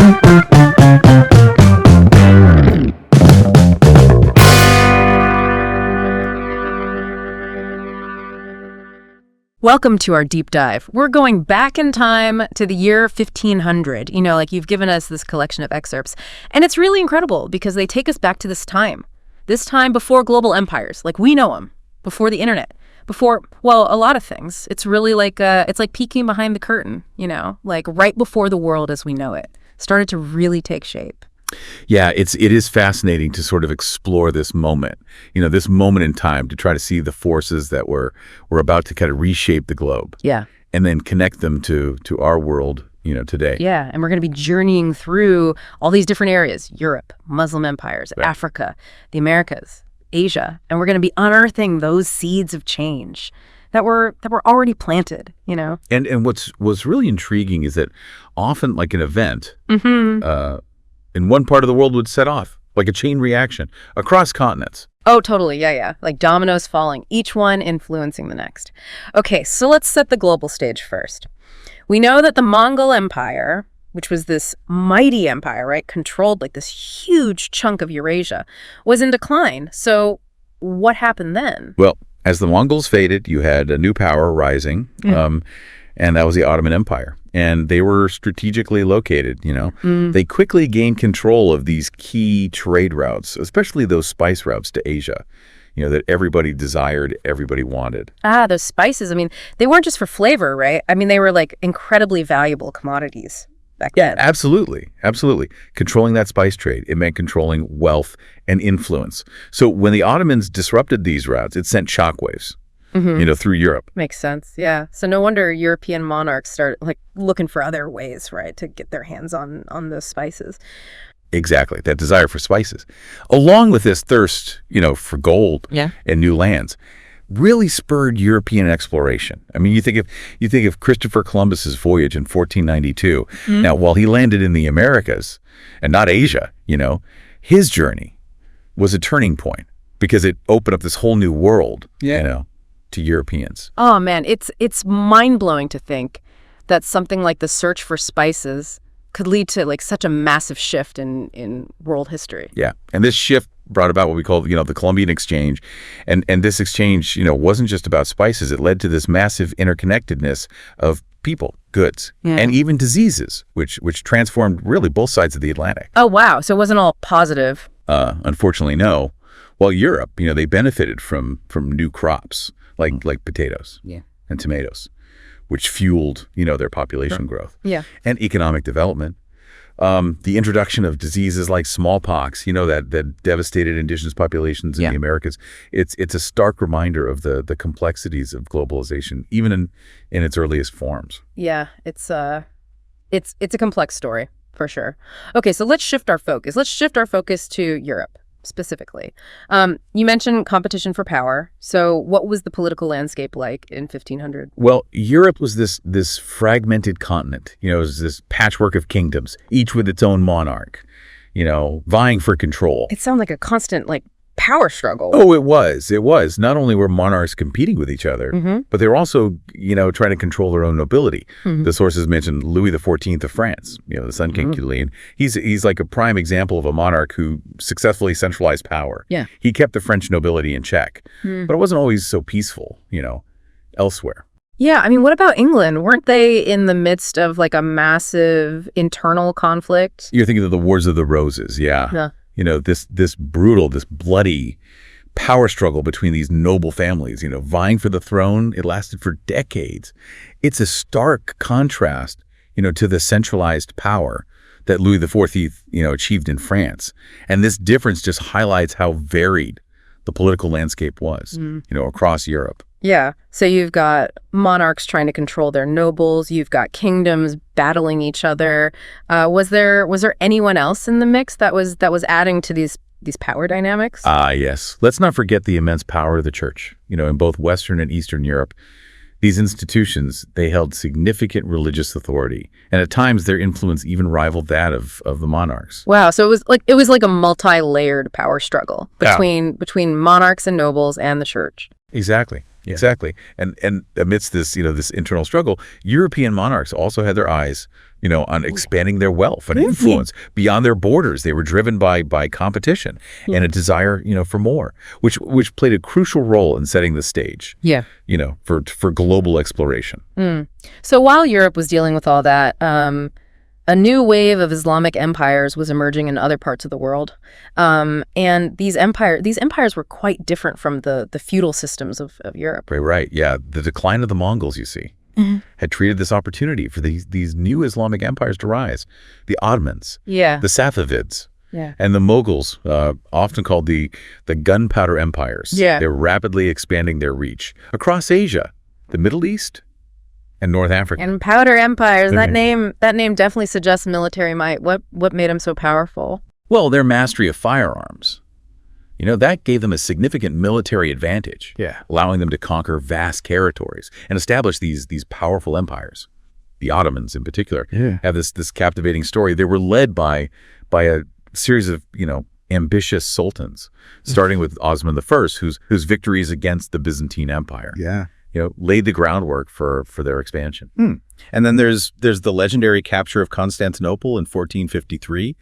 Welcome to our deep dive. We're going back in time to the year 1500. Like you've given us this collection of excerpts. And it's really incredible because they take us back to this time before global empires, like we know them, before the internet, before, well, a lot of things. It's really like, it's like peeking behind the curtain, like right before the world as we know it started to really take shape. Yeah, it is fascinating to sort of explore this moment, this moment in time to try to see the forces that were about to kind of reshape the globe. Yeah. And then connect them to our world, today. Yeah, and we're going to be journeying through all these different areas: Europe, Muslim empires, Right. Africa, the Americas, Asia, and we're going to be unearthing those seeds of change that were already planted, And what's really intriguing is that often, like an event, in one part of the world would set off like a chain reaction across continents. Oh, totally. Yeah. Like dominoes falling, each one influencing the next. Okay, so let's set the global stage first. We know that the Mongol Empire, which was this mighty empire, right, controlled like this huge chunk of Eurasia, was in decline. So what happened then? Well, as the Mongols faded, you had a new power rising, and that was the Ottoman Empire. And they were strategically located, They quickly gained control of these key trade routes, especially those spice routes to Asia, that everybody desired, everybody wanted. Ah, those spices. I mean, they weren't just for flavor, right? I mean, they were like incredibly valuable commodities back then. Absolutely. Controlling that spice trade, it meant controlling wealth and influence. So when the Ottomans disrupted these routes, it sent shockwaves. Through Europe. Makes sense, yeah. So no wonder European monarchs start like looking for other ways, right, to get their hands on those spices. Exactly, that desire for spices, along with this thirst, for gold and new lands, really spurred European exploration. I mean, you think of Christopher Columbus's voyage in 1492. Now, while he landed in the Americas and not Asia, his journey was a turning point because it opened up this whole new world, to Europeans. Oh man, it's mind-blowing to think that something like the search for spices could lead to like such a massive shift in world history. Yeah, and this shift brought about what we call, the Columbian Exchange, and this exchange, wasn't just about spices. It led to this massive interconnectedness of people, goods, and even diseases, which transformed really both sides of the Atlantic. Oh wow, so it wasn't all positive. Unfortunately, no. While Europe, they benefited from new crops like potatoes and tomatoes, which fueled, their population growth and economic development. The introduction of diseases like smallpox, that devastated indigenous populations in the Americas. It's a stark reminder of the complexities of globalization, even in its earliest forms. Yeah, it's a complex story for sure. Okay, so let's shift our focus. Let's shift our focus to Europe specifically. You mentioned competition for power. So what was the political landscape like in 1500? Well, Europe was this fragmented continent. It was this patchwork of kingdoms, each with its own monarch, vying for control. It sounded like a constant power struggle. Oh, it was. Not only were monarchs competing with each other, but they were also, trying to control their own nobility. The sources mentioned Louis XIV of France, the Sun King Culean. He's like a prime example of a monarch who successfully centralized power. Yeah. He kept the French nobility in check, but it wasn't always so peaceful, elsewhere. Yeah, I mean, what about England? Weren't they in the midst of like a massive internal conflict? You're thinking of the Wars of the Roses, yeah. This brutal, this bloody power struggle between these noble families, vying for the throne. It lasted for decades. It's a stark contrast, to the centralized power that Louis XIV, achieved in France. And this difference just highlights how varied the political landscape was, across Europe. Yeah. So you've got monarchs trying to control their nobles. You've got kingdoms battling each other. Was there anyone else in the mix that was adding to these power dynamics? Yes. Let's not forget the immense power of the church. In both Western and Eastern Europe, these institutions, they held significant religious authority, and at times their influence even rivaled that of the monarchs. Wow. So it was like a multi-layered power struggle between monarchs and nobles and the church. Exactly. Yeah. Exactly. And amidst this, this internal struggle, European monarchs also had their eyes on expanding their wealth and influence beyond their borders. They were driven by competition and a desire, for more, which played a crucial role in setting the stage, for global exploration. So while Europe was dealing with all that, a new wave of Islamic empires was emerging in other parts of the world. And these empires were quite different from the feudal systems of Europe. Right. Yeah. The decline of the Mongols, you see, had treated this opportunity for these new Islamic empires to rise. The Ottomans, the Safavids, and the Mughals, often called the gunpowder empires. They're rapidly expanding their reach across Asia, the Middle East, and North Africa. And powder empires, that name definitely suggests military might. What made them so powerful? Well, their mastery of firearms. That gave them a significant military advantage, allowing them to conquer vast territories and establish these powerful empires. The Ottomans, in particular, have this captivating story. They were led by a series of, ambitious sultans, starting with Osman I, whose victories against the Byzantine Empire, laid the groundwork for their expansion. And then there's the legendary capture of Constantinople in 1453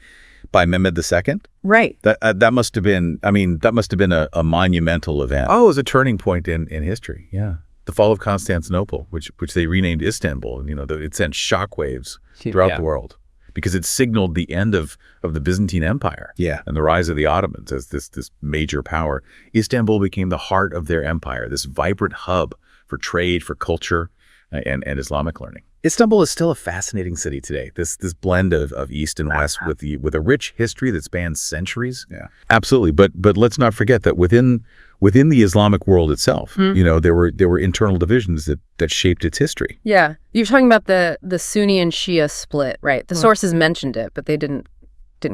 by Mehmed II. Right. That must have been a monumental event. Oh, it was a turning point in history. Yeah. The fall of Constantinople, which they renamed Istanbul, and it sent shockwaves throughout the world because it signaled the end of the Byzantine Empire and the rise of the Ottomans as this major power. Istanbul became the heart of their empire, this vibrant hub for trade, for culture, and Islamic learning. Istanbul is still a fascinating city today. This blend of East and West with a rich history that spans centuries. Yeah, absolutely. But let's not forget that within the Islamic world itself, there were internal divisions that shaped its history. Yeah, you're talking about the Sunni and Shia split, right? The sources mentioned it, but they didn't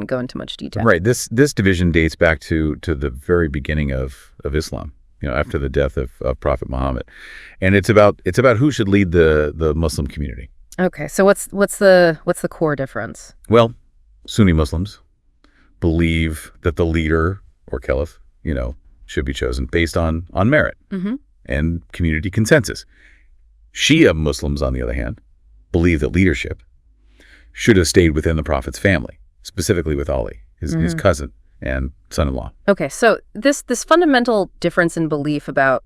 go into much detail. Right. This division dates back to the very beginning of Islam. After the death of Prophet Muhammad, and it's about who should lead the Muslim community. Okay, so what's the core difference? Well, Sunni Muslims believe that the leader or caliph, should be chosen based on merit and community consensus. Shia Muslims, on the other hand, believe that leadership should have stayed within the Prophet's family, specifically with Ali, his cousin and son-in-law. Okay, so this fundamental difference in belief about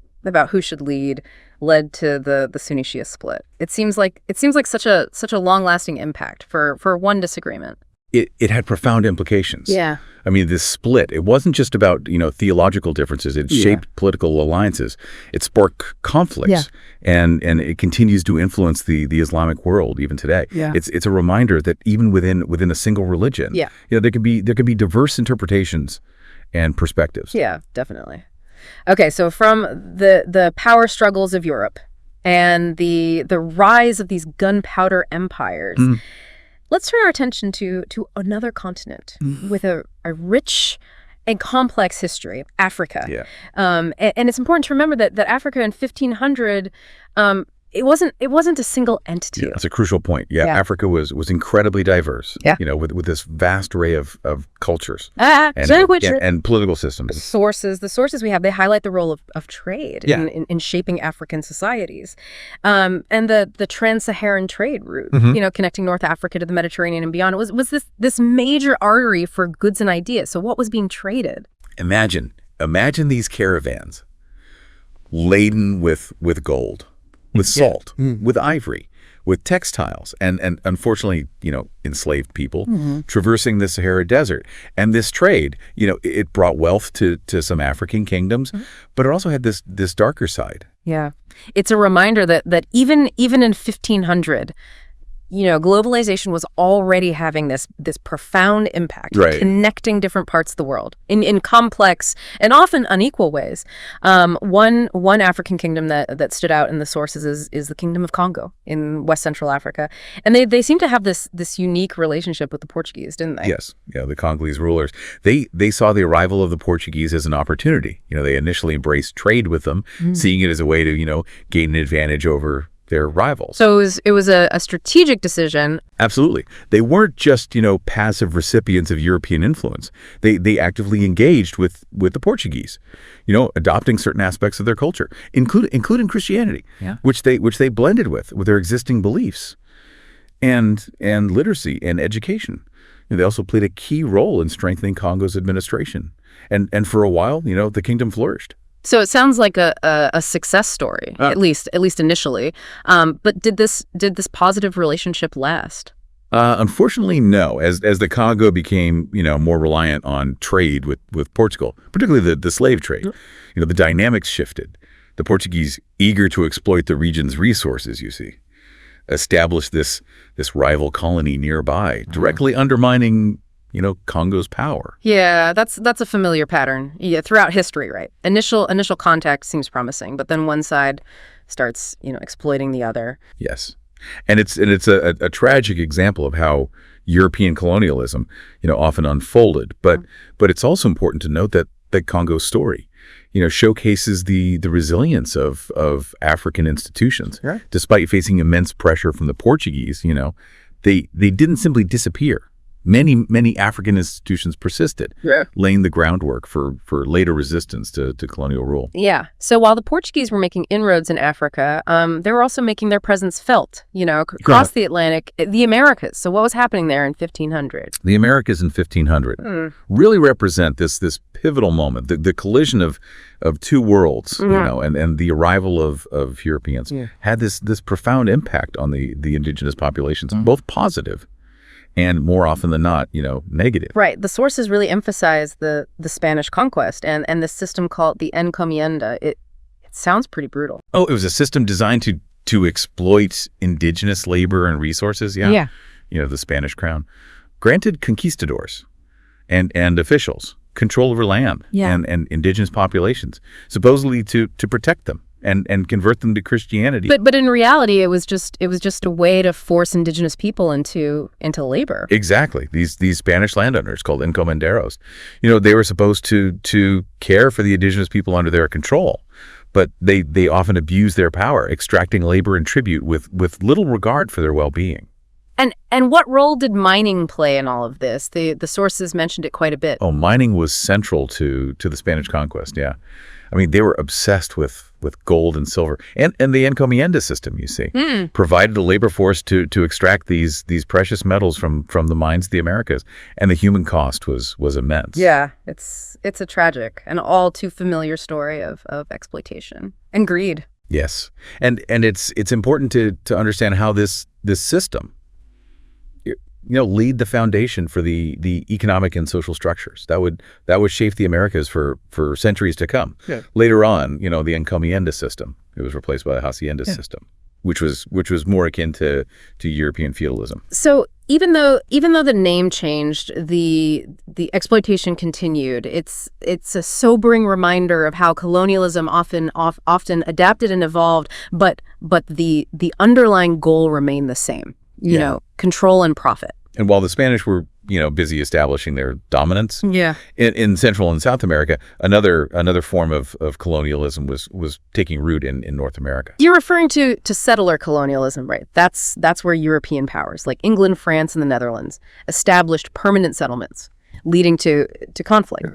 who should lead led to the Sunni Shia split. It seems like such a long-lasting impact for one disagreement. It had profound implications. Yeah. I mean, this split, it wasn't just about, theological differences. It shaped political alliances. It sparked conflicts. And it continues to influence the Islamic world even today. Yeah. It's a reminder that even within a single religion, there could be diverse interpretations and perspectives. Yeah, definitely. Okay, so from the power struggles of Europe and the rise of these gunpowder empires, let's turn our attention to another continent with a rich and complex history, Africa. Yeah. And it's important to remember that Africa in 1500, it wasn't a single entity. Yeah, that's a crucial point. Yeah, Africa was incredibly diverse. Yeah. With this vast array of cultures and political systems. The sources we have, they highlight the role of trade in shaping African societies, and the trans-Saharan trade route, connecting North Africa to the Mediterranean and beyond. It was this major artery for goods and ideas. So what was being traded? Imagine these caravans laden with gold, with salt, with ivory, with textiles, and unfortunately, enslaved people traversing the Sahara Desert. And this trade, it brought wealth to some African kingdoms, but it also had this darker side. Yeah. It's a reminder that even in 1500, globalization was already having this profound impact, connecting different parts of the world in complex and often unequal ways. One African kingdom that stood out in the sources is the Kingdom of Congo in West Central Africa, and they seem to have this unique relationship with the Portuguese, didn't they? Yes, the Congolese rulers. They saw the arrival of the Portuguese as an opportunity. They initially embraced trade with them, seeing it as a way to gain an advantage over their rivals. So it was a strategic decision. Absolutely. They weren't just, passive recipients of European influence. They actively engaged with the Portuguese, adopting certain aspects of their culture, including Christianity, which they blended with their existing beliefs. and literacy and education. They also played a key role in strengthening Congo's administration. And for a while, the kingdom flourished. So it sounds like a success story, at least initially. But did this positive relationship last? Unfortunately, no. As the Congo became, more reliant on trade with Portugal, particularly the slave trade, the dynamics shifted. The Portuguese, eager to exploit the region's resources, established this rival colony nearby, directly undermining, Congo's power. Yeah, that's a familiar pattern. Yeah, throughout history, right? Initial contact seems promising, but then one side starts, exploiting the other. Yes. And it's a tragic example of how European colonialism, often unfolded. But it's also important to note that Congo's story, showcases the resilience of African institutions. Right. Despite facing immense pressure from the Portuguese, they didn't simply disappear. Many African institutions persisted, laying the groundwork for later resistance to colonial rule. Yeah. So while the Portuguese were making inroads in Africa, they were also making their presence felt, across the Atlantic, the Americas. So what was happening there in 1500? The Americas in 1500 really represent this pivotal moment, the collision of two worlds, and the arrival of Europeans had this profound impact on the indigenous populations, both positive and more often than not, negative. Right. The sources really emphasize the Spanish conquest and the system called the encomienda. It sounds pretty brutal. Oh, it was a system designed to exploit indigenous labor and resources. Yeah. The Spanish crown granted conquistadors and officials control over land and indigenous populations, supposedly to protect them and convert them to Christianity. But in reality, it was just a way to force indigenous people into labor. Exactly. These Spanish landowners called encomenderos, they were supposed to care for the indigenous people under their control, but they often abused their power, extracting labor and tribute with little regard for their well-being. And what role did mining play in all of this? The sources mentioned it quite a bit. Oh, mining was central to the Spanish conquest, yeah. I mean, they were obsessed with gold and silver. And the encomienda system, provided a labor force to extract these precious metals from the mines of the Americas. And the human cost was immense. Yeah, it's a tragic and all too familiar story of exploitation and greed. Yes. And it's important to understand how this system laid the foundation for the economic and social structures that would shape the Americas for centuries to come. Yeah. Later on, the encomienda system, it was replaced by the hacienda system, which was more akin to European feudalism. So even though the name changed, the exploitation continued. It's a sobering reminder of how colonialism often adapted and evolved, but the underlying goal remained the same. Control and profit. And while the Spanish were, busy establishing their dominance in Central and South America, another form of colonialism was taking root in North America. You're referring to settler colonialism, right? That's where European powers like England, France, and the Netherlands established permanent settlements, leading to conflict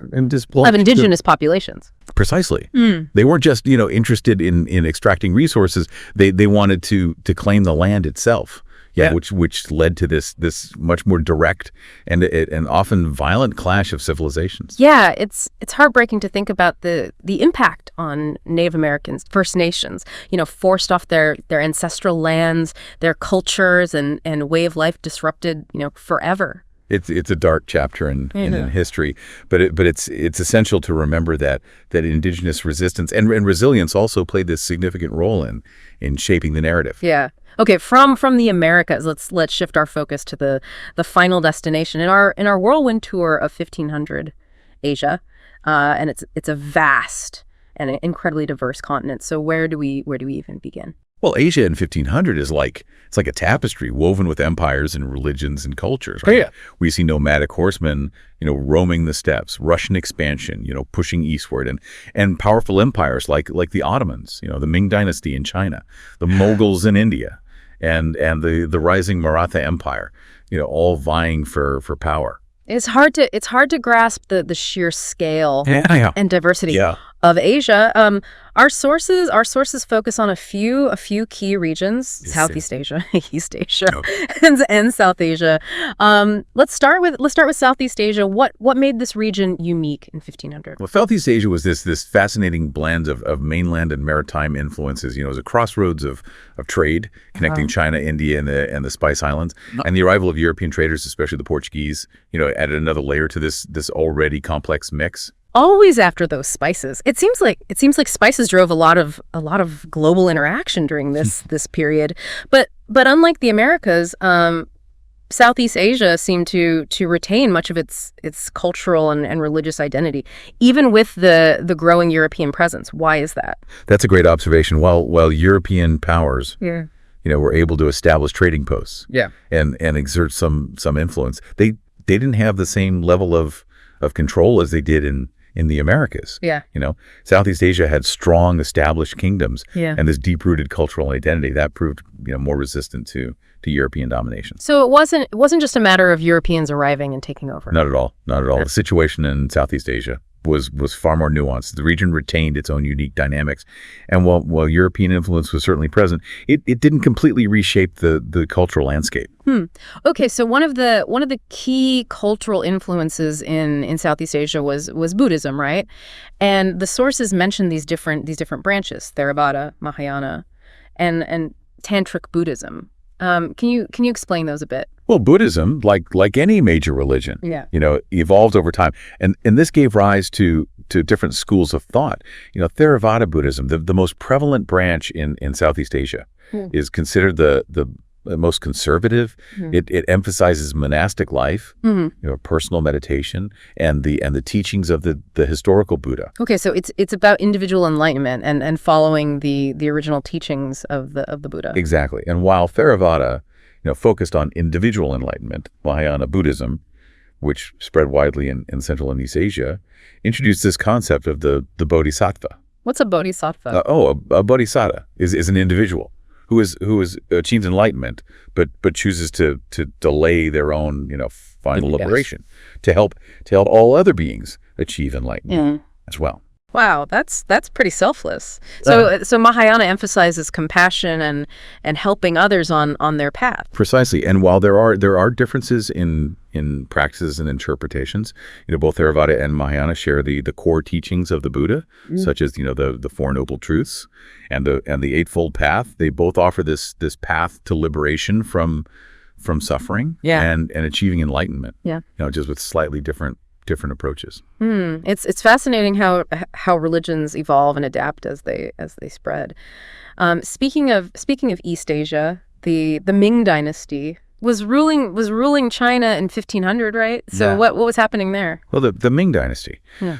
of indigenous populations. Precisely. They weren't just, interested in extracting resources. They wanted to claim the land itself. Yeah, which led to this much more direct and often violent clash of civilizations. Yeah, it's heartbreaking to think about the impact on Native Americans, First Nations, forced off their ancestral lands, their cultures and way of life disrupted, forever. It's a dark chapter in history, but it's essential to remember that indigenous resistance and resilience also played this significant role in shaping the narrative. Yeah. Okay, from the Americas, let's shift our focus to the final destination in our whirlwind tour of 1500 Asia, and it's a vast and incredibly diverse continent. So where do we even begin? Well, Asia in 1500 is like a tapestry woven with empires and religions and cultures. Right? Yeah. We see nomadic horsemen, roaming the steppes, Russian expansion, pushing eastward, and powerful empires like the Ottomans, the Ming Dynasty in China, the Mughals in India, and the rising Maratha Empire, all vying for power. It's hard to grasp the sheer scale and diversity. Yeah. of Asia. Our sources focus on a few key regions: Yes, Southeast Asia, East Asia, Okay. and South Asia. Let's start with Southeast Asia. What made this region unique in 1500? Well, Southeast Asia was this fascinating blend of mainland and maritime influences. It was a crossroads of trade connecting China, India, and the Spice Islands. And the arrival of European traders, especially the Portuguese, added another layer to this already complex mix. Always after those spices. It seems like spices drove a lot of global interaction during this period. But unlike the Americas, Southeast Asia seemed to retain much of its cultural and religious identity, even with the growing European presence. Why is that? That's a great observation. While European powers, were able to establish trading posts, and exert some influence, they didn't have the same level of control as they did in the Americas. Southeast Asia had strong established kingdoms and this deep-rooted cultural identity that proved more resistant to European domination. So it wasn't just a matter of Europeans arriving and taking over. Not at all. The situation in Southeast Asia was far more nuanced. The region retained its own unique dynamics, and while European influence was certainly present, it didn't completely reshape the cultural landscape. Okay, so one of the key cultural influences in Southeast Asia was Buddhism, right? And the sources mention these different branches: Theravada, Mahayana, and Tantric Buddhism. Can you explain those a bit? Well, Buddhism, like any major religion, evolved over time, and this gave rise to different schools of thought. Theravada Buddhism, the most prevalent branch in Southeast Asia, is considered the most conservative. It emphasizes monastic life, personal meditation, and the teachings of the historical Buddha. Okay, so it's about individual enlightenment and following the original teachings of the Buddha. Exactly. And while Theravada, focused on individual enlightenment, Mahayana Buddhism, which spread widely in Central and East Asia, introduced this concept of the bodhisattva. What's a bodhisattva? A bodhisattva is an individual who has achieved enlightenment, but chooses to delay their own final liberation to help all other beings achieve enlightenment as well. Wow, that's pretty selfless. So Mahayana emphasizes compassion and helping others on their path. Precisely. And while there are differences in practices and interpretations, both Theravada and Mahayana share the core teachings of the Buddha, such as the Four Noble Truths and the Eightfold Path. They both offer this path to liberation from suffering and achieving enlightenment. Just with slightly different approaches. It's fascinating how religions evolve and adapt as they spread. Speaking of East Asia, the Ming Dynasty was ruling China in 1500, right? So what was happening there? Well, the Ming Dynasty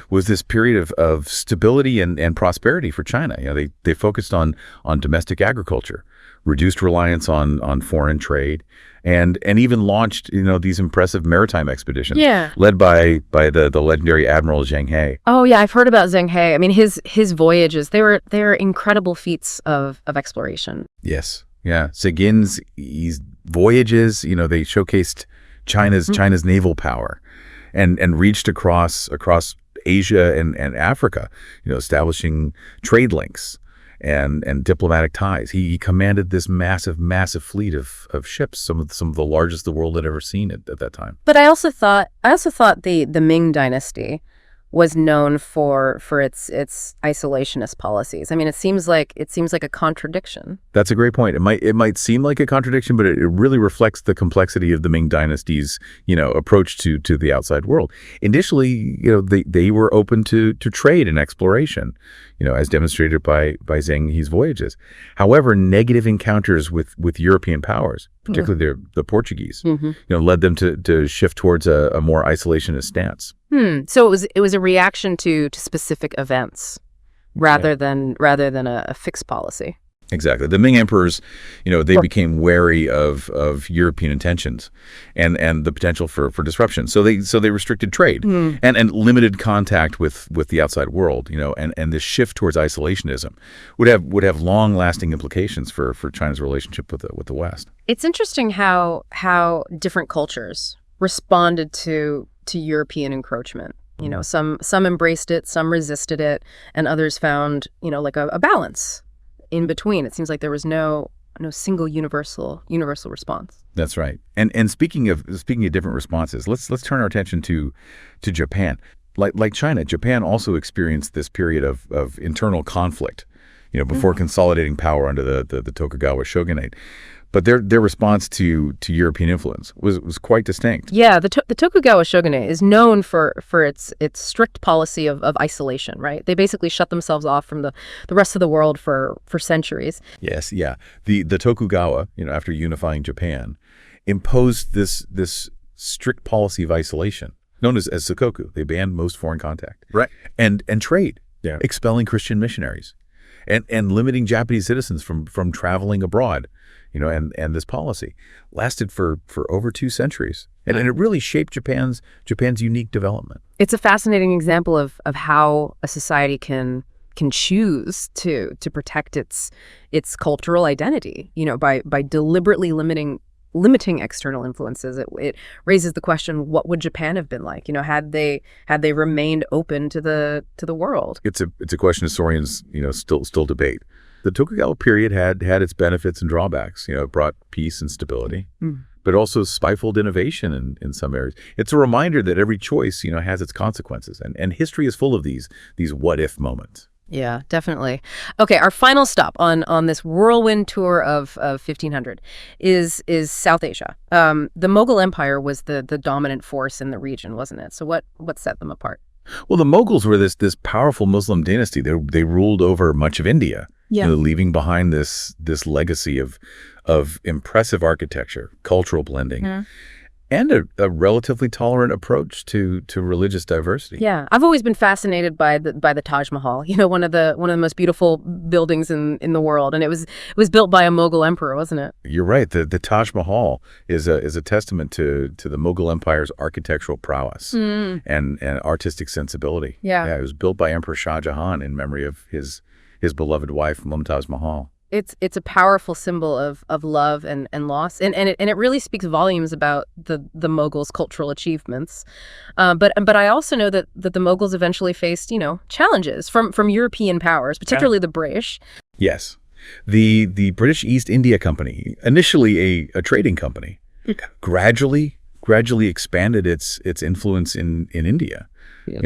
was this period of stability and prosperity for China. They focused on domestic agriculture, reduced reliance on foreign trade, and even launched these impressive maritime expeditions led by the legendary Admiral Zheng He. Oh yeah, I've heard about Zheng He. I mean, his voyages, they were incredible feats of exploration. Yes. Yeah. Seguin's voyages, they showcased China's naval power and reached across Asia and Africa, establishing trade links and diplomatic ties. He commanded this massive fleet of ships, some of the largest the world had ever seen at that time. But I also thought the Ming Dynasty was known for its isolationist policies. I mean, it seems like a contradiction. That's a great point. It might seem like a contradiction, but it really reflects the complexity of the Ming Dynasty's approach to the outside world. Initially, they were open to trade and exploration, as demonstrated by Zheng He's voyages. However, negative encounters with European powers, particularly the Portuguese, led them to shift towards a more isolationist stance. So it was a reaction to specific events rather than a fixed policy. Exactly. The Ming emperors, they became wary of European intentions and the potential for disruption. So they restricted trade and limited contact with the outside world. And this shift towards isolationism would have long-lasting implications for China's relationship with the West. It's interesting how different cultures responded to European encroachment. Some embraced it, some resisted it, and others found, like a balance in between. It seems like there was no single universal response. That's right. And speaking of different responses, let's turn our attention to Japan. Like China, Japan also experienced this period of internal conflict, before consolidating power under the Tokugawa shogunate. But their response to European influence was quite distinct. Yeah, the Tokugawa shogunate is known for its strict policy of isolation, right? They basically shut themselves off from the rest of the world for centuries. Yes, yeah. The Tokugawa, after unifying Japan, imposed this strict policy of isolation, known as Sakoku. They banned most foreign contact. Right. And trade, expelling Christian missionaries, and limiting Japanese citizens from traveling abroad. And this policy lasted for over 2 centuries. And it really shaped Japan's unique development. It's a fascinating example of how a society can choose to protect its cultural identity, by deliberately limiting external influences. It raises the question, what would Japan have been like, had they remained open to the world? It's a question historians, still debate. The Tokugawa period had its benefits and drawbacks. It brought peace and stability, but also stifled innovation in some areas. It's a reminder that every choice, has its consequences, and history is full of these what-if moments. Yeah, definitely. Okay, our final stop on this whirlwind tour of 1500 is South Asia. The Mughal Empire was the dominant force in the region, wasn't it? So what set them apart? Well, the Mughals were this powerful Muslim dynasty. They ruled over much of India. Yeah. Leaving behind this legacy of impressive architecture, cultural blending, and a relatively tolerant approach to religious diversity. Yeah, I've always been fascinated by the Taj Mahal. One of the most beautiful buildings in the world, and it was built by a Mughal emperor, wasn't it? You're right. The Taj Mahal is a testament to the Mughal Empire's architectural prowess and artistic sensibility. Yeah, it was built by Emperor Shah Jahan in memory of his beloved wife, Mumtaz Mahal. It's a powerful symbol of love and loss, and it really speaks volumes about the Mughals' cultural achievements. But I also know that the Mughals eventually faced challenges from European powers, particularly the British. Yes, the British East India Company, initially a trading company, gradually expanded its influence in India.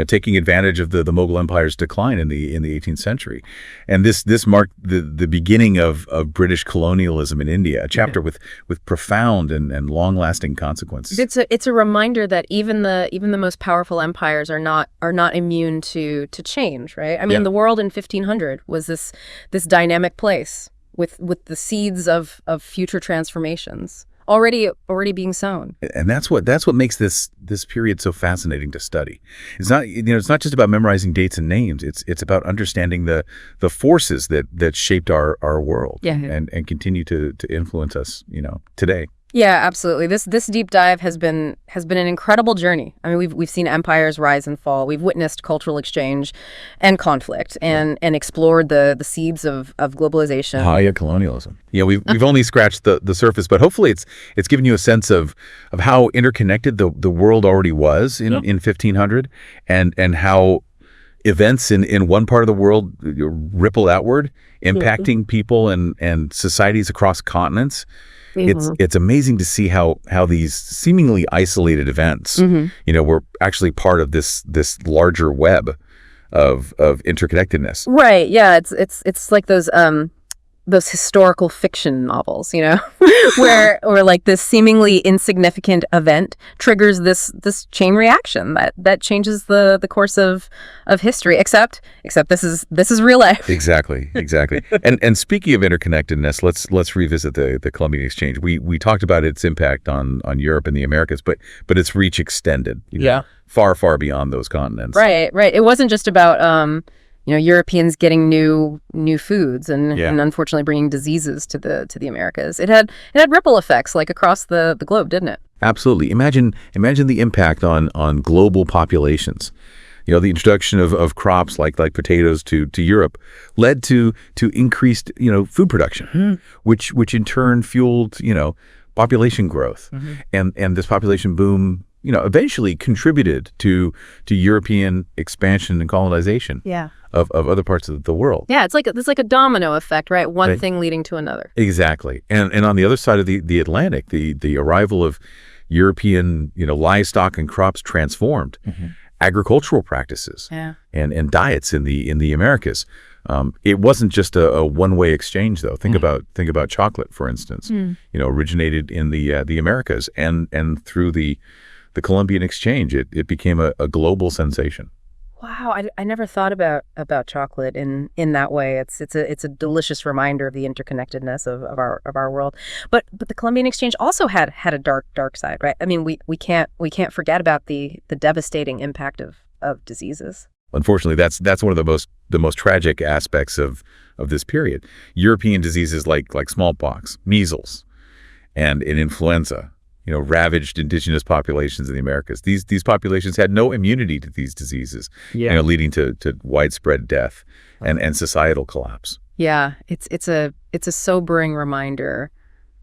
Taking advantage of the Mughal Empire's decline in the 18th century. And this marked the beginning of British colonialism in India, a chapter with profound and long-lasting consequences. It's a reminder that even the most powerful empires are not immune to change, right? I mean, the world in 1500 was this dynamic place with the seeds of future transformations already being sown. And that's what makes this period so fascinating to study. It's not just about memorizing dates and names. It's about understanding the forces that shaped our world and continue to influence us, today. Yeah, absolutely. This deep dive has been an incredible journey. I mean, we've seen empires rise and fall. We've witnessed cultural exchange and conflict, and explored the seeds of globalization. High colonialism. Yeah, we've only scratched the surface, but hopefully it's given you a sense of how interconnected the world already was in 1500, and how events in one part of the world ripple outward, impacting people and societies across continents. It's amazing to see how these seemingly isolated events, were actually part of this larger web of interconnectedness. Right. Yeah. It's like those historical fiction novels, where like this seemingly insignificant event triggers this chain reaction that changes the course of history. Except this is real life. Exactly. And speaking of interconnectedness, let's revisit the Columbian Exchange. We talked about its impact on Europe and the Americas, but its reach extended. Far beyond those continents. Right. It wasn't just about Europeans getting new foods and unfortunately bringing diseases to the Americas. It had ripple effects like across the globe, didn't it? Absolutely. Imagine the impact on global populations. The introduction of crops like potatoes to Europe led to increased food production, which in turn fueled population growth, and this population boom eventually contributed to European expansion and colonization of other parts of the world. Yeah, it's like a domino effect, right? One thing leading to another. Exactly. And on the other side of the Atlantic, the arrival of European, livestock and crops transformed agricultural practices and diets in the Americas. It wasn't just a one-way exchange, though. Think about chocolate, for instance. Originated in the Americas, and through the Columbian Exchange, it became a global sensation. Wow, I never thought about chocolate in that way. It's a delicious reminder of the interconnectedness of our world. But the Columbian Exchange also had a dark side, right? I mean, we can't forget about the devastating impact of diseases. Unfortunately, that's one of the most tragic aspects of this period. European diseases like smallpox, measles, and influenza, ravaged indigenous populations in the Americas. These populations had no immunity to these diseases, leading to widespread death and societal collapse. Yeah, it's a sobering reminder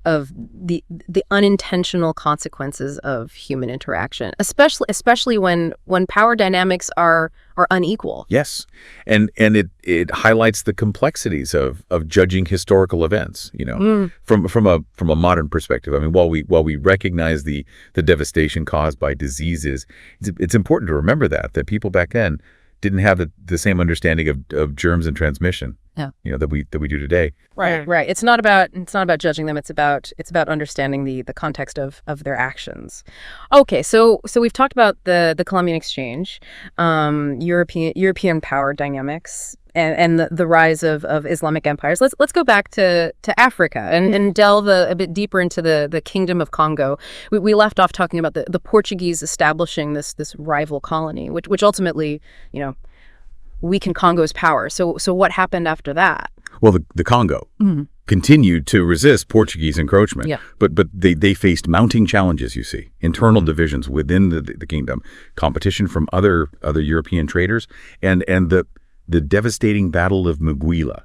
of the unintentional consequences of human interaction, especially when power dynamics are unequal. Yes, and it highlights the complexities of judging historical events. From a modern perspective. I mean, while we recognize the devastation caused by diseases, it's important to remember that people back then didn't have the same understanding of germs and transmission. That we do today. Right. It's not about judging them. It's about understanding the context of their actions. Okay, so we've talked about the Columbian Exchange, European power dynamics, and the rise of Islamic empires. Let's go back to Africa and delve a bit deeper into the Kingdom of Congo. We left off talking about the Portuguese establishing this rival colony, which ultimately, weakened Congo's power. So what happened after that? Well, the Congo continued to resist Portuguese encroachment, but they faced mounting challenges, internal divisions within the kingdom, competition from other European traders, and the devastating Battle of Muguila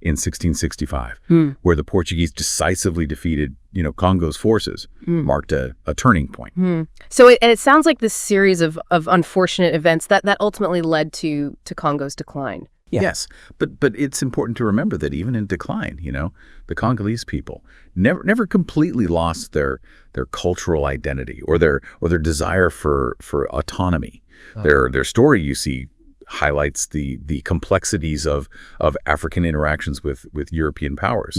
in 1665, where the Portuguese decisively defeated, Congo's forces, marked a turning point. So it sounds like this series of unfortunate events that ultimately led to Congo's decline. Yeah. Yes, but it's important to remember that even in decline, the Congolese people never completely lost their cultural identity or their desire for autonomy. Their story, highlights the complexities of African interactions with European powers,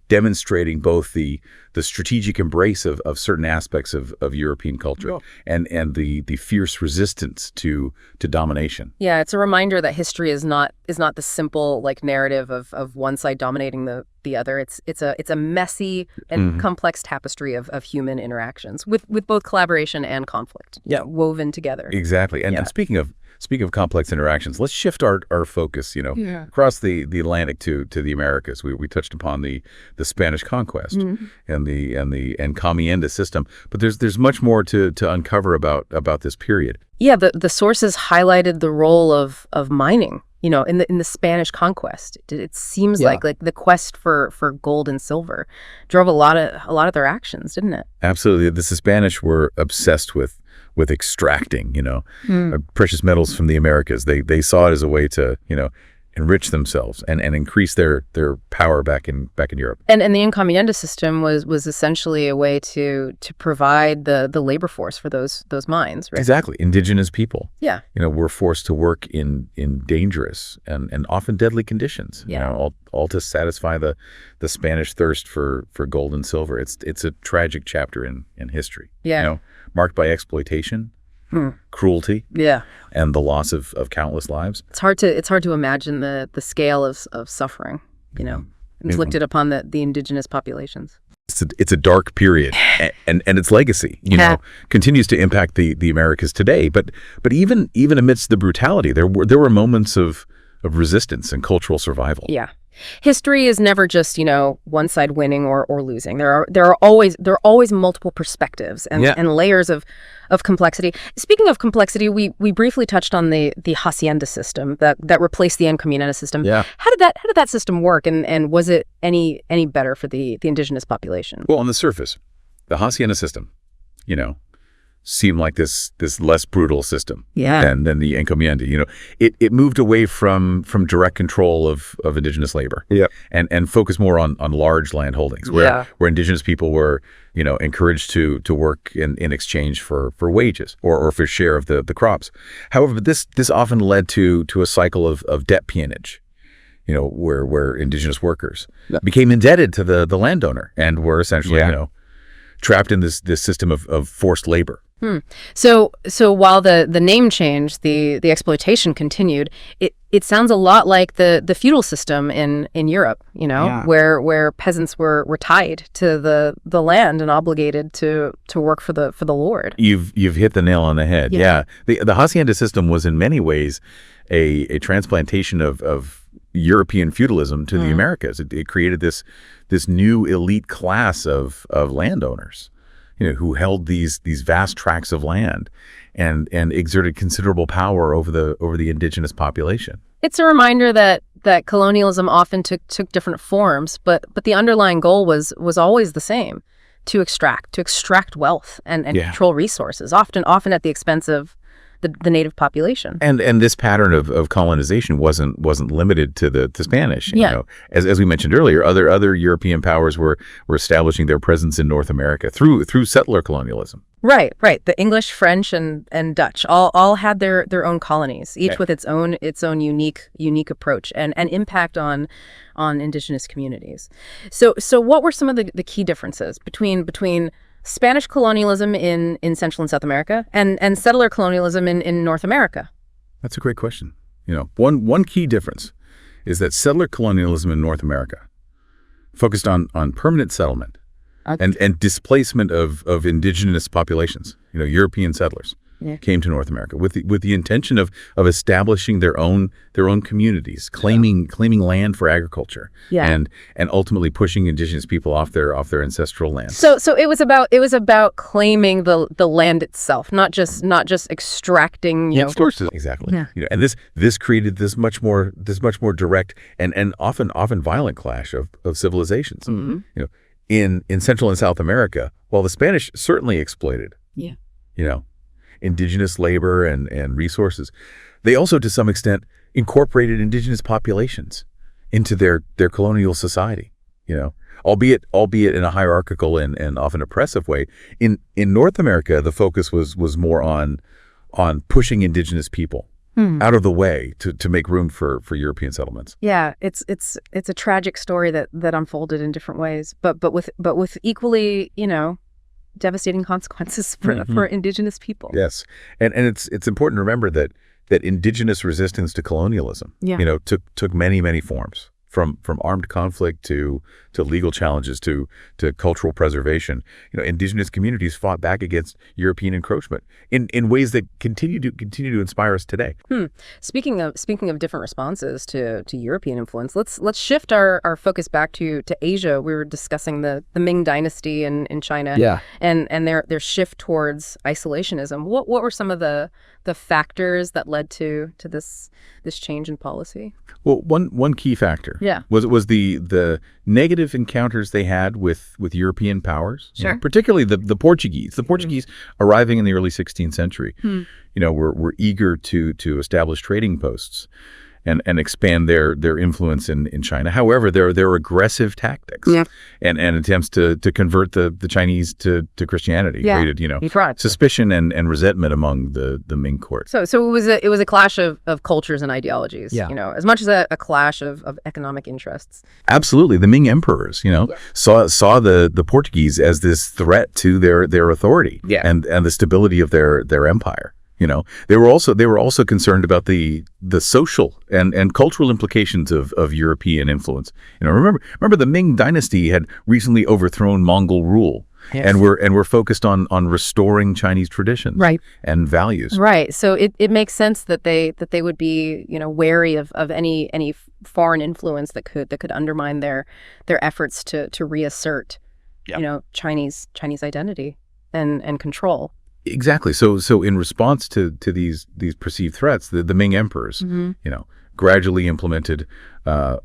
demonstrating both the strategic embrace of certain aspects of European culture and the fierce resistance to domination. Yeah, it's a reminder that history is not the simple narrative of one side dominating the other. It's a messy and complex tapestry of human interactions with both collaboration and conflict woven together. Exactly. And speaking of complex interactions, let's shift our focus, across the Atlantic to the Americas. We touched upon the Spanish conquest and the encomienda system, but there's much more to uncover about this period. Yeah, the sources highlighted the role of mining, in the Spanish conquest. It seems like the quest for gold and silver drove a lot of their actions, didn't it? Absolutely. The Spanish were obsessed with extracting, precious metals from the Americas. They saw it as a way to, enrich themselves and increase their power back in Europe. And the encomienda system was essentially a way to provide the labor force for those mines, right? Exactly. Indigenous people. Yeah. Were forced to work in dangerous and often deadly conditions. All to satisfy the Spanish thirst for gold and silver. It's a tragic chapter in history. Yeah. Marked by exploitation, cruelty, and the loss of countless lives. It's hard to imagine the scale of suffering, inflicted upon the indigenous populations. It's a dark period, and its legacy, continues to impact the Americas today. But even amidst the brutality, there were moments of resistance and cultural survival. Yeah. History is never just, one side winning or losing. There are always multiple perspectives and layers of complexity. Speaking of complexity, we briefly touched on the hacienda system that replaced the encomienda system. Yeah. How did that system work, and was it any better for the indigenous population? Well, on the surface, the hacienda system, seemed like this less brutal system than the encomienda. It moved away from direct control of indigenous labor and focused more on large land holdings where indigenous people were encouraged to work in exchange for wages or for share of the crops. However, this often led to a cycle of debt peonage, where indigenous workers became indebted to the landowner and were essentially trapped in this system of forced labor. So while the name changed, the exploitation continued. It sounds a lot like the feudal system in Europe, where peasants were tied to the land and obligated to work for the lord. You've hit the nail on the head. Yeah. The hacienda system was in many ways a transplantation of European feudalism to the Americas. It created this new elite class of landowners, who held these vast tracts of land and exerted considerable power over the indigenous population. It's a reminder that colonialism often took different forms, but the underlying goal was always the same: to extract wealth and control resources, often at the expense of the native population. And this pattern of colonization wasn't limited to the Spanish. As we mentioned earlier, other European powers were establishing their presence in North America through settler colonialism. Right. The English, French, and Dutch all had their own colonies, each with its own unique approach and impact on indigenous communities. So what were some of the key differences between Spanish colonialism in Central and South America and settler colonialism in North America? That's a great question. One key difference is that settler colonialism in North America focused on permanent settlement and displacement of indigenous populations. European settlers came to North America with the intention of establishing their own communities, claiming land for agriculture, and ultimately pushing indigenous people off their ancestral land. So it was about claiming the land itself, not just extracting resources. Exactly. Yeah. And this created this much more direct and often violent clash of civilizations. Mm-hmm. In Central and South America, while the Spanish certainly exploited indigenous labor and resources, they also to some extent incorporated indigenous populations into their colonial society, albeit in a hierarchical and often oppressive way. In North America, the focus was more on pushing indigenous people out of the way to make room for European settlements. Yeah, it's a tragic story that unfolded in different ways, but with equally, devastating consequences for indigenous people. Yes, and it's important to remember that indigenous resistance to colonialism, took many forms, from armed conflict to legal challenges to cultural preservation. Indigenous communities fought back against European encroachment in ways that continue to inspire us today. Speaking of different responses to European influence, let's shift our focus back to Asia. We were discussing the Ming Dynasty in China, and their shift towards isolationism. What were some of the factors that led to this change in policy? Well, one key factor was the negative encounters they had with European powers, particularly the Portuguese. The Portuguese arriving in the early 16th century, were eager to establish trading posts and expand their influence in China. However, their aggressive tactics and attempts to convert the Chinese to Christianity created suspicion and resentment among the Ming court. So it was a clash of cultures and ideologies. As much as a clash of economic interests. Absolutely, the Ming emperors saw the Portuguese as this threat to their authority and the stability of their empire. They were also concerned about the social and cultural implications of European influence. Remember the Ming Dynasty had recently overthrown Mongol rule. Yes. And we're focused on restoring Chinese traditions and values. Right. So it makes sense that they would be wary of any foreign influence that could undermine their efforts to reassert Chinese identity and control. Exactly. So in response to these perceived threats, the Ming emperors, gradually implemented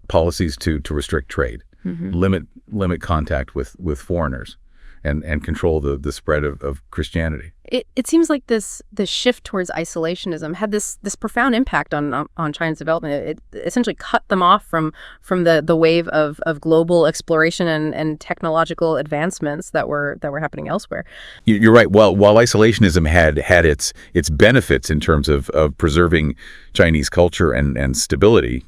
policies to restrict trade, limit contact with foreigners, and control the spread of Christianity. It seems like this shift towards isolationism had this profound impact on China's development. It essentially cut them off from the wave of global exploration and technological advancements that were happening elsewhere. You're right. While isolationism had its benefits in terms of preserving Chinese culture and stability,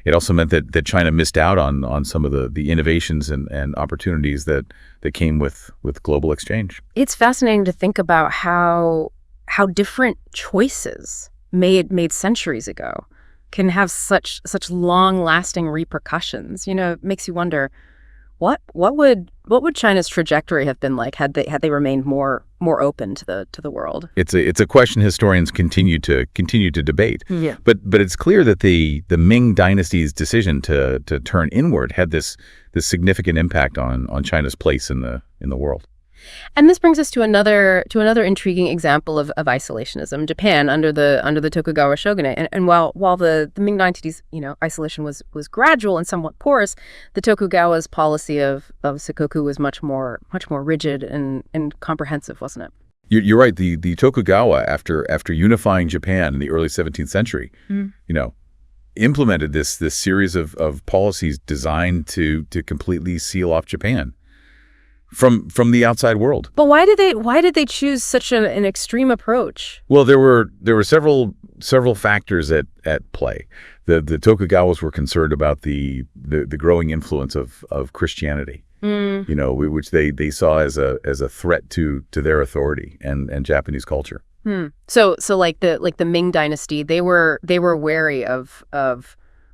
it also meant that China missed out on some of the innovations and opportunities that came with global exchange. It's fascinating to think about how different choices made centuries ago can have such long-lasting repercussions. It makes you wonder, what would China's trajectory have been like had they remained more open to the world? It's a question historians continue to debate. Yeah. But it's clear that the Ming Dynasty's decision to turn inward had this significant impact on China's place in the world. And this brings us to another intriguing example of isolationism: Japan under the Tokugawa shogunate. And while the Ming Dynasty's isolation was gradual and somewhat porous, the Tokugawa's policy of sakoku was much more rigid and comprehensive, wasn't it? You're right. The Tokugawa, after unifying Japan in the early 17th century, implemented this series of policies designed to completely seal off Japan from the outside world. But why did they choose such an extreme approach? Well, there were several factors at play. The Tokugawas were concerned about the growing influence of Christianity, which they saw as a threat to their authority and Japanese culture. So like the Ming Dynasty, they were wary of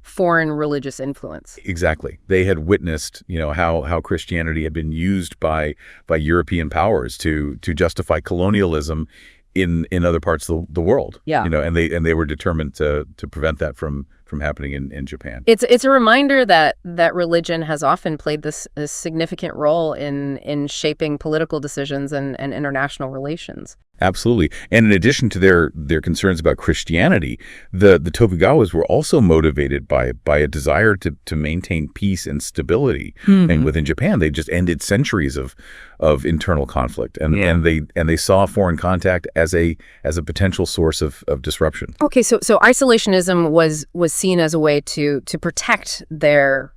foreign religious influence. Exactly. They had witnessed, how Christianity had been used by European powers to justify colonialism in other parts of the world. Yeah. And they were determined to prevent that from happening in Japan. It's a reminder that religion has often played this significant role in shaping political decisions and international relations. Absolutely. And in addition to their concerns about Christianity, the Tokugawas were also motivated by a desire to maintain peace and stability. Mm-hmm. And within Japan, they just ended centuries of internal conflict. And they saw foreign contact as a potential source of disruption. Okay, so isolationism was seen as a way to protect their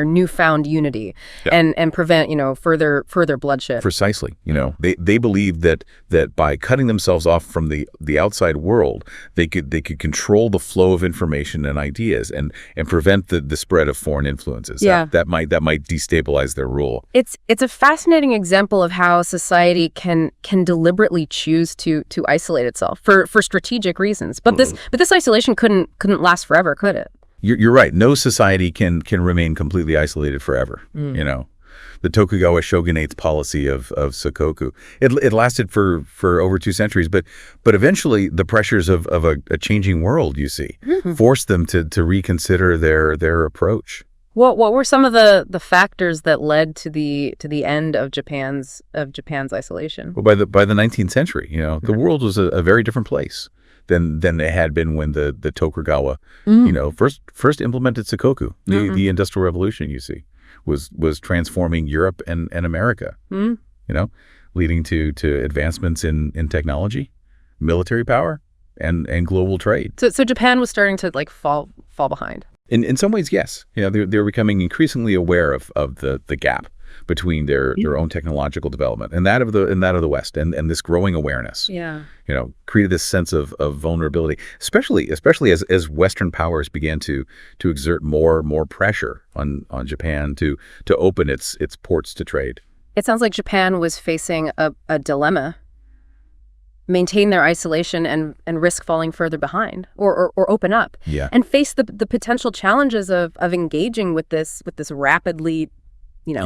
newfound unity. Yeah. and prevent further bloodshed. Precisely. They believed that by cutting themselves off from the outside world, they could control the flow of information and ideas and prevent the spread of foreign influences. Yeah. That might destabilize their rule. It's a fascinating example of how society can deliberately choose to isolate itself for strategic reasons. But this isolation couldn't last forever, could it? You're right. No society can remain completely isolated forever. The Tokugawa shogunate's policy of sakoku, it lasted for over 2 centuries, but eventually the pressures of a changing world, forced them to reconsider their approach. What were some of the factors that led to the end of Japan's isolation? Well, by the 19th century, the world was a very different place than it had been when the Tokugawa, first implemented sakoku. The Industrial Revolution, was transforming Europe and America, leading to advancements in technology, military power, and global trade. So Japan was starting to fall behind. In some ways, yes. They were becoming increasingly aware of the gap between their own technological development and that of the West, and this growing awareness. Yeah. Created this sense of vulnerability, especially as Western powers began to exert more pressure on Japan to open its ports to trade. It sounds like Japan was facing a dilemma: maintain their isolation and risk falling further behind, or open up, and face the potential challenges of engaging with this rapidly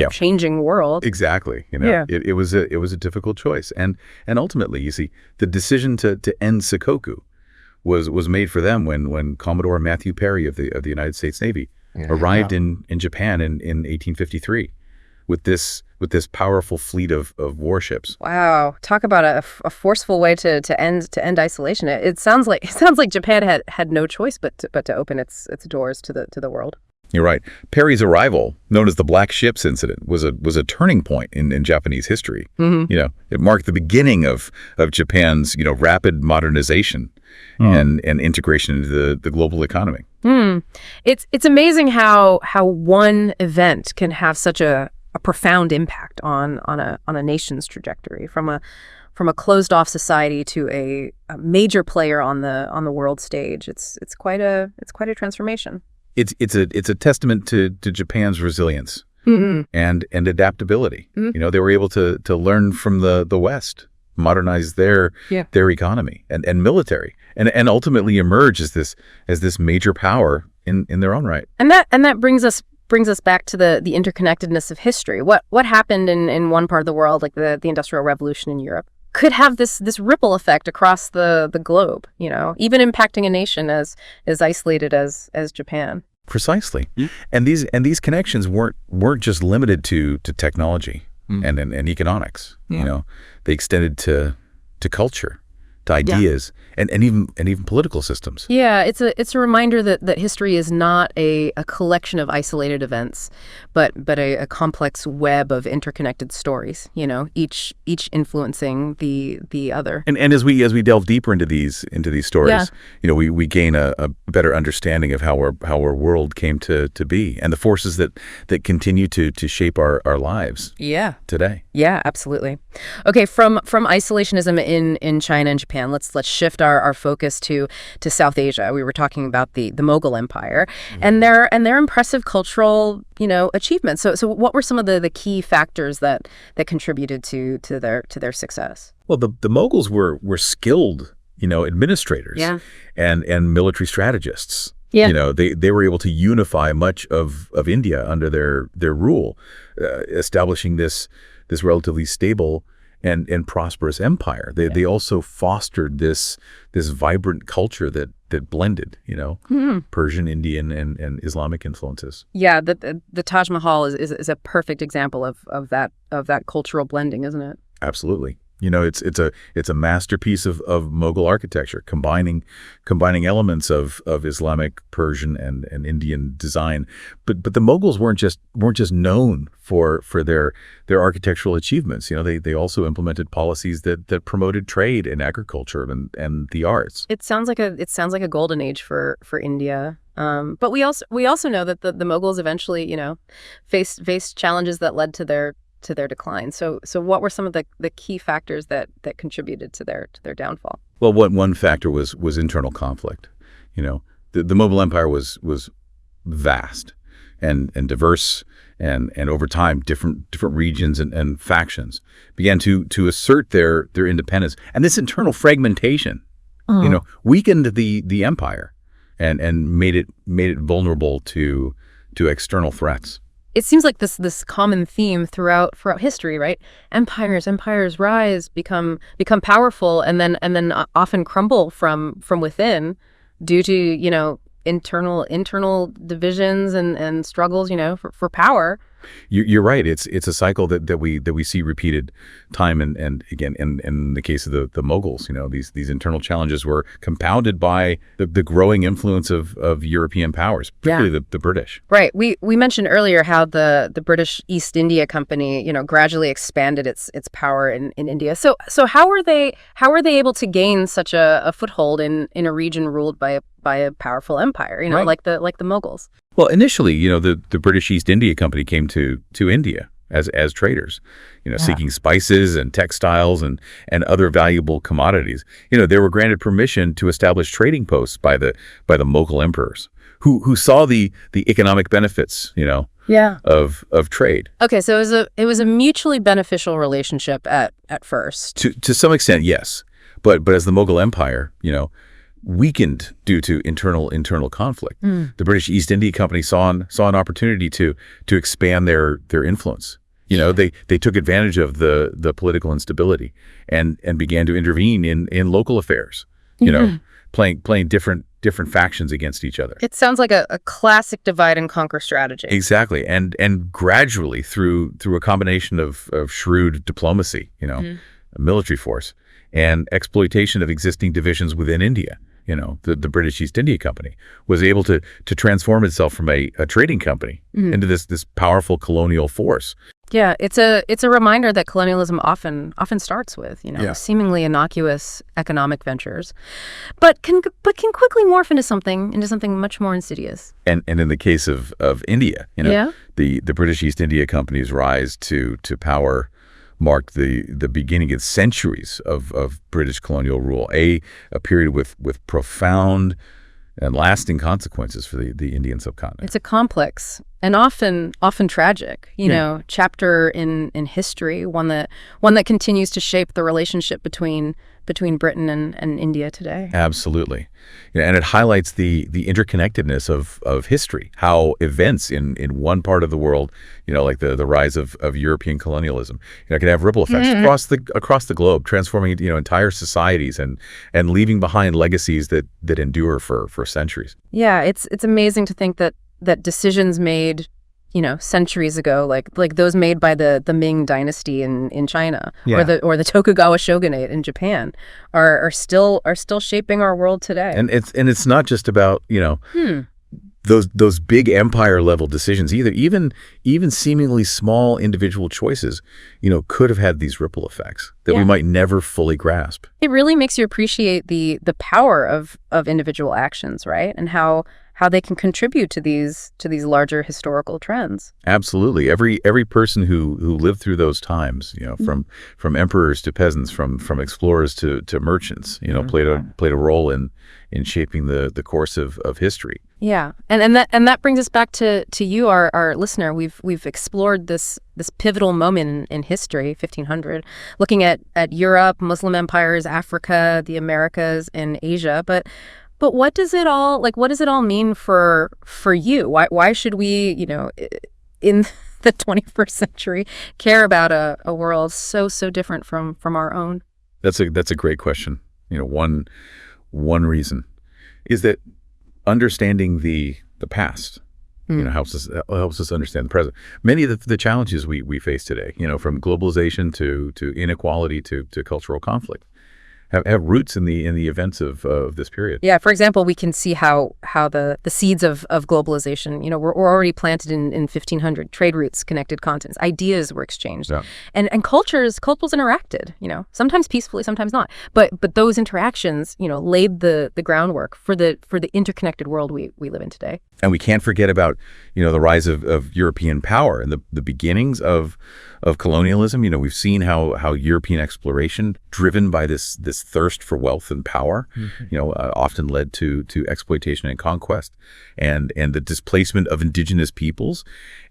changing world. Exactly. It was a difficult choice. And ultimately, the decision to end sakoku was made for them when Commodore Matthew Perry of the United States Navy arrived in Japan in 1853 with this powerful fleet of warships. Wow. Talk about a forceful way to end isolation. It sounds like Japan had no choice but to open its doors to the world. You're right. Perry's arrival, known as the Black Ships Incident, was a turning point in Japanese history. It marked the beginning of Japan's rapid modernization and integration into the global economy. It's amazing how one event can have such a profound impact on a nation's trajectory, from a closed off society to a major player on the world stage. It's quite a transformation. It's a testament to Japan's resilience and adaptability. They were able to learn from the West, modernize their economy and military, and ultimately emerge as this major power in their own right. And that brings us back to the interconnectedness of history. What happened in one part of the world, like the Industrial Revolution in Europe, could have this ripple effect across the globe, even impacting a nation as isolated as Japan. Precisely. And these connections weren't just limited to technology and economics. They extended to culture, to ideas, and even political systems. Yeah, it's a reminder that history is not a collection of isolated events, but a complex web of interconnected stories. Each influencing the other. And as we delve deeper into these stories, we gain a better understanding of how our world came to be, and the forces that continue to shape our lives. Today. Yeah, absolutely. Okay, from isolationism in China and Japan, let's shift our focus to South Asia. We were talking about the Mughal Empire and their impressive cultural achievements. So what were some of the key factors that contributed to their success? Well, the Mughals were skilled administrators and military strategists. They were able to unify much of India under their rule, establishing this relatively stable and prosperous empire. They also fostered this vibrant culture that blended, Persian, Indian, and Islamic influences. Yeah, the Taj Mahal is a perfect example of that cultural blending, isn't it? Absolutely. It's a masterpiece of Mughal architecture, combining elements of Islamic, Persian, and Indian design. But the Mughals weren't just known for their architectural achievements. They also implemented policies that promoted trade and agriculture and the arts. It sounds like a golden age for India. But we also know that the Mughals eventually faced challenges that led to their decline. So what were some of the key factors that contributed to their downfall? Well, one factor was internal conflict. The Mughal Empire was vast and diverse, and over time different regions and factions began to assert their independence. And this internal fragmentation weakened the empire and made it vulnerable to external threats. It seems like this common theme throughout history, right? Empires rise, become powerful, and then often crumble from within due to internal divisions and struggles for power. You're right. It's a cycle that we see repeated time and again in the case of the Mughals. These internal challenges were compounded by the growing influence of European powers, particularly the British. Right. We mentioned earlier how the British East India Company gradually expanded its power in India. So how were they able to gain such a foothold in a region ruled by a powerful empire? Right. like the Mughals. Well, initially, the British East India Company came to India as traders, seeking spices and textiles and other valuable commodities. They were granted permission to establish trading posts by the Mughal emperors, who saw the economic benefits, of trade. Okay, so it was a mutually beneficial relationship at first. To some extent, yes, but as the Mughal Empire, weakened due to internal conflict. The British East India Company saw an opportunity to expand their influence. They took advantage of the political instability and began to intervene in local affairs. Playing different factions against each other. It sounds like a classic divide and conquer strategy. Exactly, and gradually through a combination of shrewd diplomacy, a military force, and exploitation of existing divisions within India. the British East India Company, was able to transform itself from a trading company into this powerful colonial force. Yeah, it's a reminder that colonialism often starts with, seemingly innocuous economic ventures, but can quickly morph into something much more insidious. And in the case of India, the British East India Company's rise to power marked the beginning of centuries of British colonial rule, a period with profound and lasting consequences for the Indian subcontinent. It's a complex and often tragic, chapter in history, one that continues to shape the relationship between Britain and India today. Absolutely. And it highlights the interconnectedness of history, how events in one part of the world, like the rise of European colonialism, can have ripple effects across the globe, transforming entire societies and leaving behind legacies that endure for centuries. Yeah, it's amazing to think that decisions made centuries ago, like those made by the Ming dynasty in China, or the Tokugawa shogunate in Japan, are still shaping our world today. And it's not just about those big empire level decisions either. Even seemingly small individual choices, could have had these ripple effects that we might never fully grasp. It really makes you appreciate the power of individual actions, right? And how they can contribute to these larger historical trends. Absolutely. Every person who lived through those times, from emperors to peasants, from explorers to merchants, played a role in shaping the course of history. Yeah, and that brings us back to you, our listener. We've explored this pivotal moment in history, 1500, looking at Europe, Muslim empires, Africa, the Americas, and Asia, But what does it all mean for you? Why should we, in the 21st century, care about a world so different from our own? That's a great question. One reason is that understanding the past, helps us understand the present. Many of the challenges we face today, from globalization to inequality to cultural conflict, have roots in the events of this period. Yeah, for example, we can see how the seeds of globalization, were already planted in 1500. Trade routes connected continents, ideas were exchanged, and cultures interacted. Sometimes peacefully, sometimes not. But those interactions, laid the groundwork for the interconnected world we live in today. And we can't forget about the rise of European power and the beginnings of colonialism. We've seen how European exploration, driven by this thirst for wealth and power, often led to exploitation and conquest, and the displacement of indigenous peoples,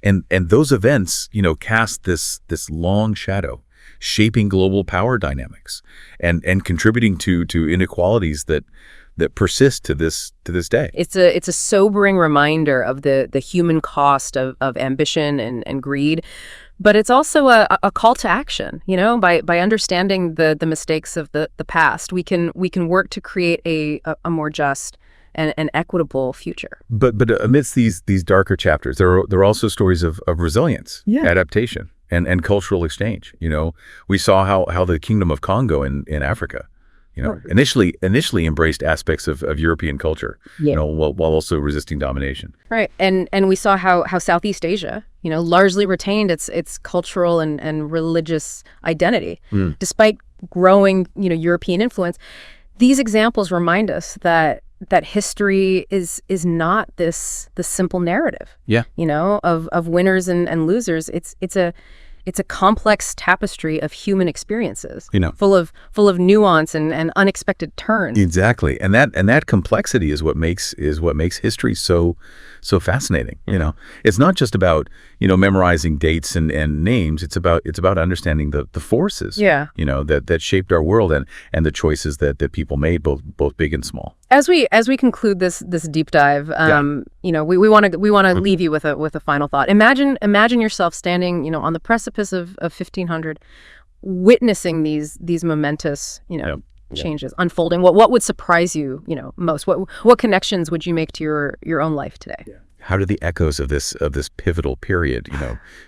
and those events cast this long shadow, shaping global power dynamics and contributing to inequalities that persist to this day. It's a sobering reminder of the human cost of ambition and greed. But it's also a call to action, by understanding the mistakes of the past, we can work to create a more just and equitable future. But amidst these darker chapters, there are also stories of resilience, adaptation, and cultural exchange. We saw how the Kingdom of Congo in Africa, initially embraced aspects of European culture, while also resisting domination. Right, and we saw how Southeast Asia, largely retained its cultural and religious identity, despite growing, European influence. These examples remind us that history is not this simple narrative, of winners and losers. It's a complex tapestry of human experiences, full of nuance and unexpected turns. Exactly, and that complexity is what makes history so fascinating. It's not just about memorizing dates and names. It's about understanding the forces. That shaped our world and the choices that people made, both big and small. As we conclude this deep dive, we want to leave you with a final thought. Imagine yourself standing, on the precipice of 1500, witnessing these momentous, changes unfolding. What would surprise you, most? What connections would you make to your own life today? How do the echoes of this pivotal period,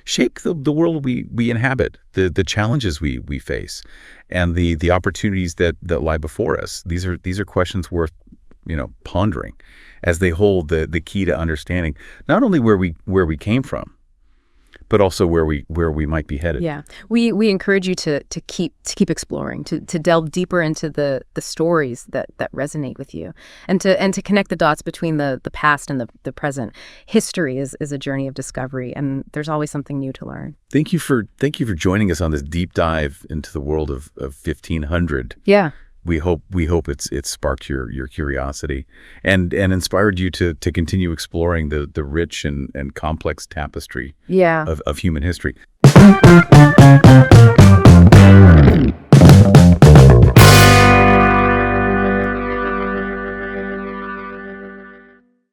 shape the world we inhabit, the challenges we face, and the opportunities that lie before us? These are questions worth pondering as they hold the key to understanding not only where we came from, but also where we might be headed. Yeah, we encourage you to keep exploring, to delve deeper into the stories that resonate with you, and to connect the dots between the past and the present. History is a journey of discovery, and there's always something new to learn. Thank you for joining us on this deep dive into the world of 1500. Yeah. We hope it's sparked your curiosity and inspired you to continue exploring the rich and complex tapestry of human history.